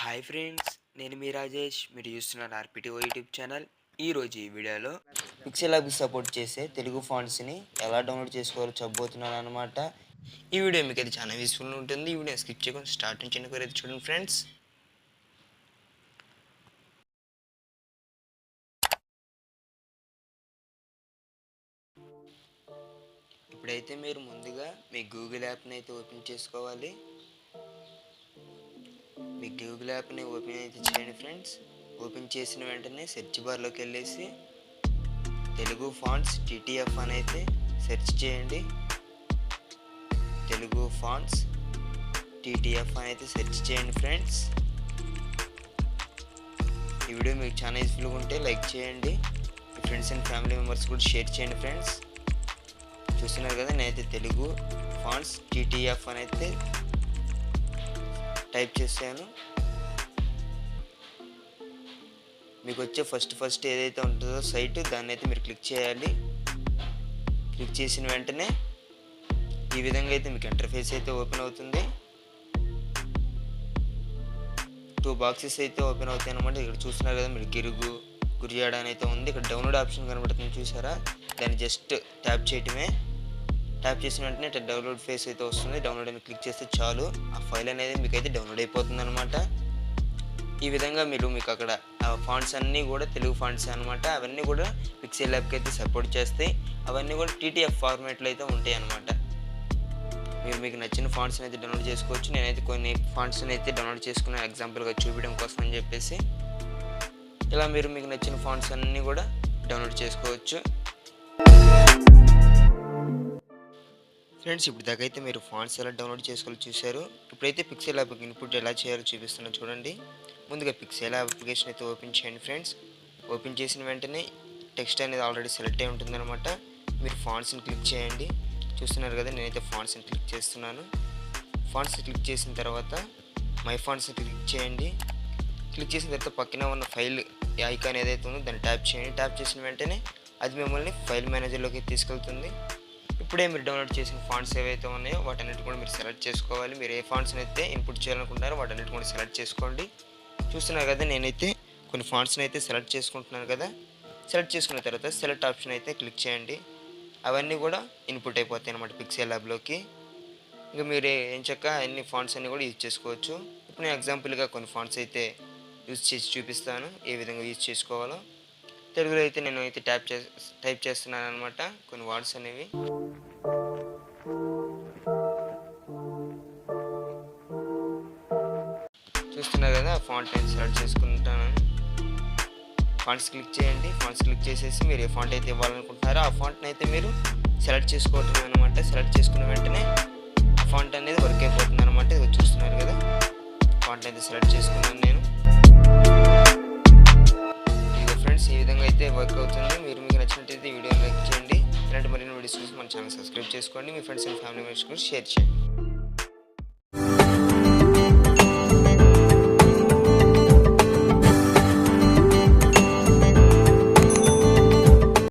Hi friends, నేను మీ రాజేష్. మీరు చూస్తున్నారు ఆర్పిటిఓ యూట్యూబ్ ఛానల్. ఈరోజు ఈ వీడియోలో పిక్సెల్ ల్యాబ్కి సపోర్ట్ చేసే తెలుగు ఫాంట్స్ని ఎలా డౌన్లోడ్ చేసుకోవాలో చెప్పబోతున్నాను అనమాట. ఈ వీడియో మీకు అయితే చాలా యూస్ఫుల్ ఉంటుంది. ఈ వీడియో స్కిప్ చేయకుండా స్టార్ట్ నుంచి చిన్న అయితే చూడండి ఫ్రెండ్స్. ఇప్పుడైతే మీరు ముందుగా మీ గూగుల్ యాప్ని అయితే ఓపెన్ చేసుకోవాలి. మీ గూగుల్ యాప్ని ఓపెన్ అయితే చేయండి ఫ్రెండ్స్. ఓపెన్ చేసిన వెంటనే సెర్చ్ బార్లోకి వెళ్ళేసి తెలుగు ఫాంట్స్ టీటీఎఫ్ అని అయితే సెర్చ్ చేయండి. తెలుగు ఫాంట్స్ టీటీఎఫ్ అని అయితే సెర్చ్ చేయండి ఫ్రెండ్స్. ఈ వీడియో మీకు చాలా యూస్ఫుల్గా ఉంటే లైక్ చేయండి. మీ ఫ్రెండ్స్ అండ్ ఫ్యామిలీ మెంబర్స్ కూడా షేర్ చేయండి ఫ్రెండ్స్. చూస్తున్నారు కదా, నేనైతే తెలుగు ఫాంట్స్ టీటీఎఫ్ అని అయితే టైప్ చేశాను. మీకు వచ్చే ఫస్ట్ ఏదైతే ఉంటుందో సైట్, దాన్ని అయితే మీరు క్లిక్ చేయాలి. క్లిక్ చేసిన వెంటనే ఈ విధంగా అయితే మీకు ఇంటర్ఫేస్ అయితే ఓపెన్ అవుతుంది. 2 బాక్సెస్ అయితే ఓపెన్ అవుతాయి అన్నమాట. ఇక్కడ చూస్తున్నారు కదా, మీరు గురిజాడ అని అయితే ఉంది. ఇక్కడ డౌన్లోడ్ ఆప్షన్ కనబడుతుంది చూసారా, దాన్ని జస్ట్ ట్యాప్ చేయటమే. ట్యాప్ చేసిన వెంటనే డౌన్లోడ్ ఫేస్ అయితే వస్తుంది. డౌన్లోడ్ అని క్లిక్ చేస్తే చాలు, ఆ ఫైల్ అనేది మీకు అయితే డౌన్లోడ్ అయిపోతుంది అనమాట. ఈ విధంగా మీకు అక్కడ ఫాంట్స్ అన్నీ కూడా తెలుగు ఫాంట్స్ అనమాట. అవన్నీ కూడా పిక్సెల్ ల్యాబ్కి అయితే సపోర్ట్ చేస్తాయి. అవన్నీ కూడా టీటీఎఫ్ ఫార్మాట్లో అయితే ఉంటాయి అనమాట. మీకు నచ్చిన ఫాంట్స్ని అయితే డౌన్లోడ్ చేసుకోవచ్చు. నేనైతే కొన్ని ఫాంట్స్ని అయితే డౌన్లోడ్ చేసుకున్నాను ఎగ్జాంపుల్గా చూపించడం కోసం అని చెప్పేసి. ఇలా మీకు నచ్చిన ఫాంట్స్ అన్నీ కూడా డౌన్లోడ్ చేసుకోవచ్చు ఫ్రెండ్స్. ఇప్పుడు దాకా అయితే మీరు ఫాంట్స్ ఎలా డౌన్లోడ్ చేసుకోవాలో చూశారు. ఇప్పుడైతే పిక్సెల్ ల్యాబ్కి ఇన్పుట్ ఎలా చేయాలో చూపిస్తున్నా చూడండి. ముందుగా పిక్సెల్ ల్యాబ్ అప్లికేషన్ అయితే ఓపెన్ చేయండి ఫ్రెండ్స్. ఓపెన్ చేసిన వెంటనే టెక్స్ట్ అనేది ఆల్రెడీ సెలెక్ట్ అయి ఉంటుందన్నమాట. మీరు ఫాంట్స్ని క్లిక్ చేయండి. చూస్తున్నారు కదా, నేనైతే ఫాంట్స్ని క్లిక్ చేస్తున్నాను. ఫాంట్స్ క్లిక్ చేసిన తర్వాత మై ఫాంట్స్ని క్లిక్ చేయండి. క్లిక్ చేసిన తర్వాత పక్కన ఉన్న ఫైల్ ఐకాన్ ఏదైతే ఉందో దాన్ని ట్యాప్ చేయండి. ట్యాప్ చేసిన వెంటనే అది మిమ్మల్ని ఫైల్ మేనేజర్లోకి తీసుకెళ్తుంది. ఇప్పుడే మీరు డౌన్లోడ్ చేసిన ఫాంట్స్ ఏవైతే ఉన్నాయో వాటన్నిటి కూడా మీరు సెలెక్ట్ చేసుకోవాలి. మీరు ఏ ఫాంట్స్ని అయితే ఇన్పుట్ చేయాలనుకుంటున్నారో వాటన్నిటి కూడా సెలెక్ట్ చేసుకోండి. చూస్తున్నారు కదా, నేనైతే కొన్ని ఫాంట్స్ని అయితే సెలెక్ట్ చేసుకుంటున్నాను కదా. సెలెక్ట్ చేసుకున్న తర్వాత సెలెక్ట్ ఆప్షన్ అయితే క్లిక్ చేయండి. అవన్నీ కూడా ఇన్పుట్ అయిపోతాయి అన్నమాట పిక్సెల్ ల్యాబ్లోకి. ఇంకా మీరు ఏం చక్క అన్ని ఫాంట్స్ అన్నీ కూడా యూజ్ చేసుకోవచ్చు. ఇప్పుడు నేను ఎగ్జాంపుల్గా కొన్ని ఫాంట్స్ అయితే యూజ్ చేసి చూపిస్తాను ఏ విధంగా యూజ్ చేసుకోవాలో. తెలుగులో అయితే నేను అయితే టైప్ చేస్తున్నాను అనమాట కొన్ని వర్డ్స్ అనేవి. చూస్తున్నారు కదా, ఫాంట్ అయితే సెలెక్ట్ చేసుకుంటాను. ఫాంట్స్ క్లిక్ చేయండి. ఫాంట్స్ క్లిక్ చేసేసి మీరు ఏ ఫాంట్ అయితే ఇవ్వాలనుకుంటున్నారో ఆ ఫాంట్ని అయితే మీరు సెలెక్ట్ చేసుకోవటం అనమాట. సెలెక్ట్ చేసుకున్న వెంటనే ఆ ఫాంట్ అనేది వర్క్ అయిపోతుంది అనమాట. ఇది చూస్తున్నారు కదా, ఫాంట్ అయితే సెలెక్ట్ చేసుకున్నాను నేను. ఇదిగో ఫ్రెండ్స్, ఈ విధంగా అయితే వర్క్ అవుతుంది. మీకు నచ్చినట్టయితే వీడియోని లైక్ చేయండి. ఇలాంటి మరిన్ని వీడియోస్ చూసి మన ఛానల్ సబ్స్క్రైబ్ చేసుకోండి. మీ ఫ్రెండ్స్ అండ్ ఫ్యామిలీ మెంబర్స్ కూడా షేర్ చేయండి.